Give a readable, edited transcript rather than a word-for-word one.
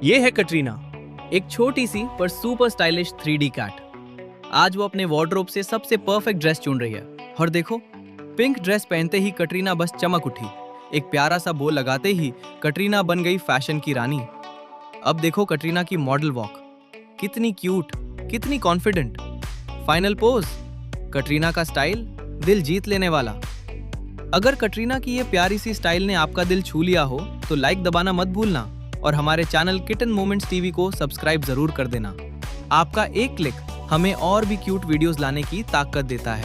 ये है कटरीना, एक छोटी सी पर सुपर स्टाइलिश 3D कैट। आज वो अपने वार्डरोब से सबसे परफेक्ट ड्रेस चुन रही है। और देखो, पिंक ड्रेस पहनते ही कटरीना बस चमक उठी। एक प्यारा सा बो लगाते ही कटरीना बन गई फैशन की रानी। अब देखो कटरीना की मॉडल वॉक, कितनी क्यूट, कितनी कॉन्फिडेंट। फाइनल पोज, कटरीना का स्टाइल दिल जीत लेने वाला। अगर कटरीना की ये प्यारी सी स्टाइल ने आपका दिल छू लिया हो तो लाइक दबाना मत भूलना और हमारे चैनल किटन मोमेंट्स टीवी को सब्सक्राइब जरूर कर देना। आपका एक क्लिक हमें और भी क्यूट वीडियोस लाने की ताकत देता है।